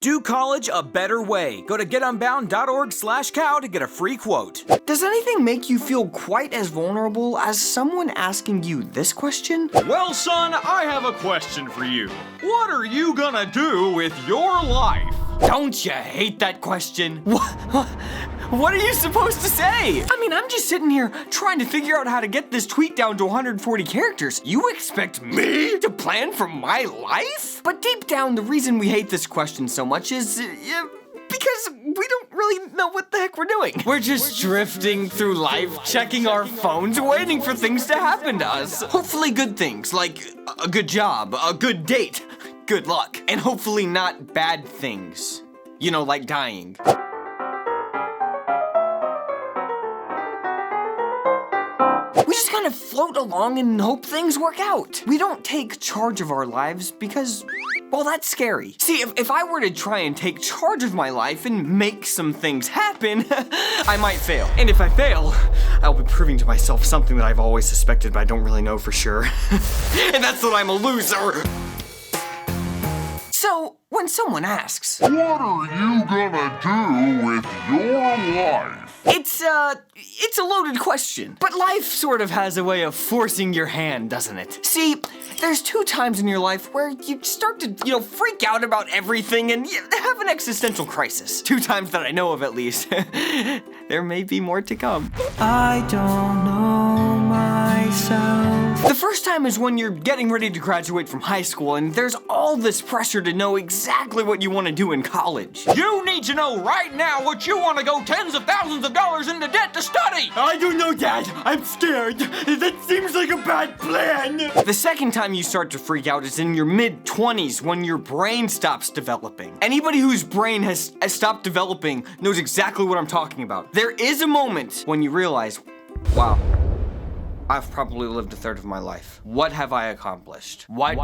Do college a better way. Go to getunbound.org/cow to get a free quote. Does anything make you feel quite as vulnerable as someone asking you this question? Well, son, I have a question for you. What are you gonna do with your life? Don't you hate that question? What are you supposed to say? I mean, I'm just sitting here trying to figure out how to get this tweet down to 140 characters. You expect me to plan for my life? But deep down, the reason we hate this question so much is because we don't really know what the heck we're doing. We're just drifting through life, checking our phones, waiting for things to happen to us. Hopefully good things, like a good job, a good date, good luck, and hopefully not bad things. You know, like dying. We just kind of float along and hope things work out. We don't take charge of our lives because, well, that's scary. See, if I were to try and take charge of my life and make some things happen, I might fail. And if I fail, I'll be proving to myself something that I've always suspected, but I don't really know for sure. And that's that I'm a loser. So, when someone asks, what are you gonna do with your life? It's a loaded question. But life sort of has a way of forcing your hand, doesn't it? See, there's 2 times in your life where you start to, freak out about everything and have an existential crisis. 2 times that I know of, at least. There may be more to come. I don't know myself. The first time is when you're getting ready to graduate from high school and there's all this pressure to know exactly what you want to do in college. You need to know right now what you want to go tens of thousands of dollars into debt to study! I don't know, Dad. I'm scared. That seems like a bad plan. The second time you start to freak out is in your mid-20s when your brain stops developing. Anybody whose brain has stopped developing knows exactly what I'm talking about. There is a moment when you realize, wow, I've probably lived a third of my life. What have I accomplished? What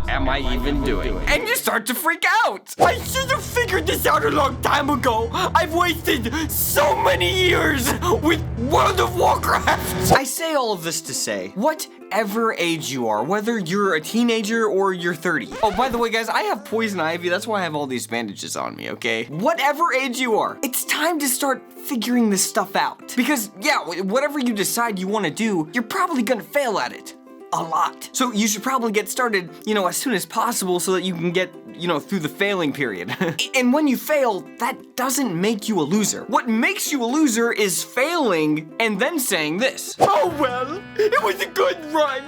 am I even doing? And you start to freak out. I should have figured this out a long time ago. I've wasted so many years with World of Warcraft. I say all of this to say, whatever age you are, whether you're a teenager or you're 30. Oh, by the way, guys, I have poison ivy. That's why I have all these bandages on me, okay? Whatever age you are, it's time to start figuring this stuff out. Because, yeah, whatever you decide you want to do, you're probably gonna fail at it. A lot. So you should probably get started, as soon as possible so that you can get, through the failing period. And when you fail, that doesn't make you a loser. What makes you a loser is failing and then saying this. Oh, well, it was a good run.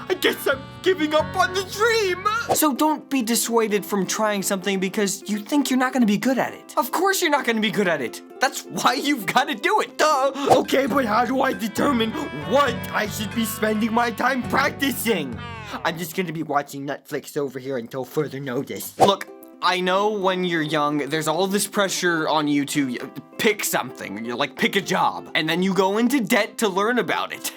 I guess I'm giving up on the dream. So don't be dissuaded from trying something because you think you're not gonna be good at it. Of course you're not gonna be good at it. That's why you've gotta do it, duh. Okay, but how do I determine what I should be spending my time practicing? I'm just gonna be watching Netflix over here until further notice. Look, I know when you're young, there's all this pressure on you to pick something. Like, pick a job. And then you go into debt to learn about it.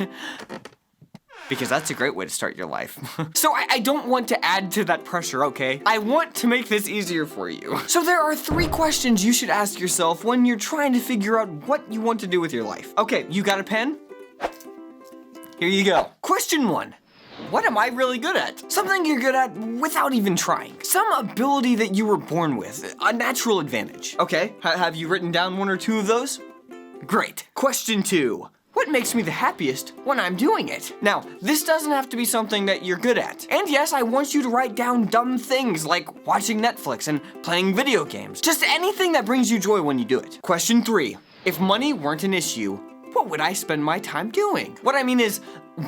Because that's a great way to start your life. So I don't want to add to that pressure, okay? I want to make this easier for you. So there are 3 questions you should ask yourself when you're trying to figure out what you want to do with your life. Okay, you got a pen? Here you go. Question 1. What am I really good at? Something you're good at without even trying. Some ability that you were born with, a natural advantage. Okay, have you written down 1 or 2 of those? Great. Question 2. What makes me the happiest when I'm doing it? Now, this doesn't have to be something that you're good at. And yes, I want you to write down dumb things like watching Netflix and playing video games. Just anything that brings you joy when you do it. Question 3. If money weren't an issue, what would I spend my time doing? What I mean is,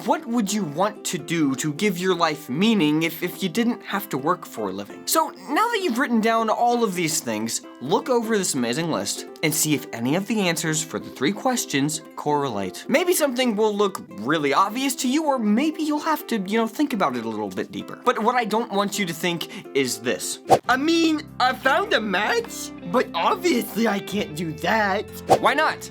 what would you want to do to give your life meaning if you didn't have to work for a living? So now that you've written down all of these things, look over this amazing list and see if any of the answers for the 3 questions correlate. Maybe something will look really obvious to you, or maybe you'll have to, think about it a little bit deeper. But what I don't want you to think is this. I mean, I found a match, but obviously I can't do that. Why not?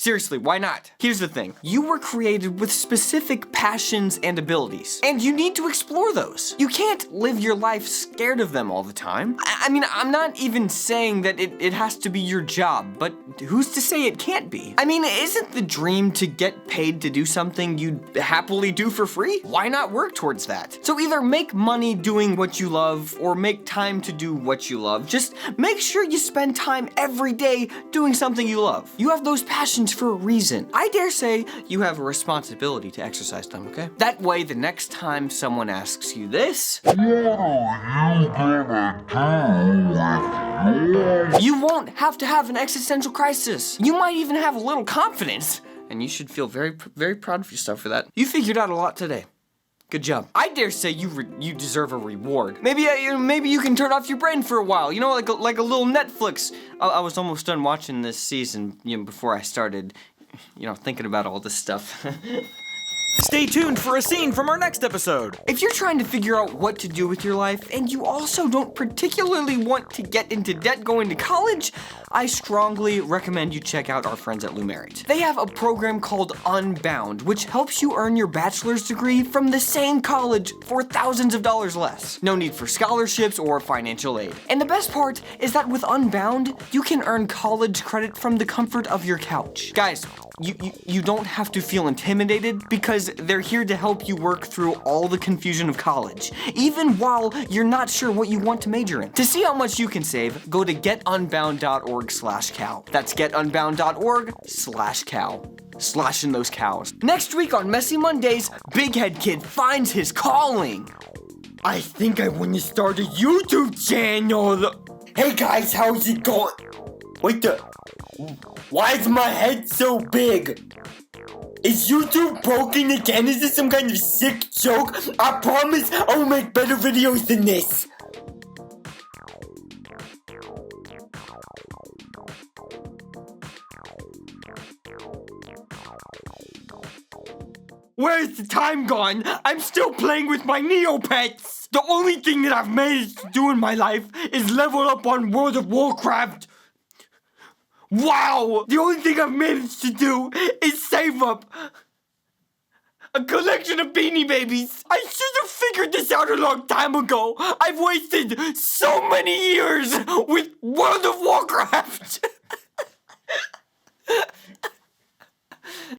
Seriously, why not? Here's the thing. You were created with specific passions and abilities, and you need to explore those. You can't live your life scared of them all the time. I mean, I'm not even saying that it has to be your job, but who's to say it can't be? I mean, isn't the dream to get paid to do something you'd happily do for free? Why not work towards that? So either make money doing what you love, or make time to do what you love. Just make sure you spend time every day doing something you love. You have those passions for a reason. I dare say you have a responsibility to exercise them, okay? That way, the next time someone asks you this, What are you gonna do with your... you won't have to have an existential crisis. You might even have a little confidence. And you should feel very, very proud of yourself for that. You figured out a lot today. Good job. I dare say you deserve a reward. Maybe maybe you can turn off your brain for a while. You know, like a little Netflix. I was almost done watching this season, before I started, thinking about all this stuff. Stay tuned for a scene from our next episode. If you're trying to figure out what to do with your life, and you also don't particularly want to get into debt going to college, I strongly recommend you check out our friends at Lumerit. They have a program called Unbound, which helps you earn your bachelor's degree from the same college for thousands of dollars less. No need for scholarships or financial aid. And the best part is that with Unbound, you can earn college credit from the comfort of your couch. Guys, you don't have to feel intimidated, because they're here to help you work through all the confusion of college, even while you're not sure what you want to major in. To see how much you can save, go to getunbound.org/cow. That's getunbound.org/cow. Slashing those cows. Next week on Messy Mondays, Big Head Kid finds his calling. I think I want to start a YouTube channel. Hey guys, how's it going? Why is my head so big? Is YouTube broken again? Is this some kind of sick joke? I promise I'll make better videos than this. Where's the time gone? I'm still playing with my Neopets. The only thing that I've managed to do in my life is level up on World of Warcraft. Wow! The only thing I've managed to do is save up a collection of Beanie Babies. I should have figured this out a long time ago. I've wasted so many years with World of Warcraft.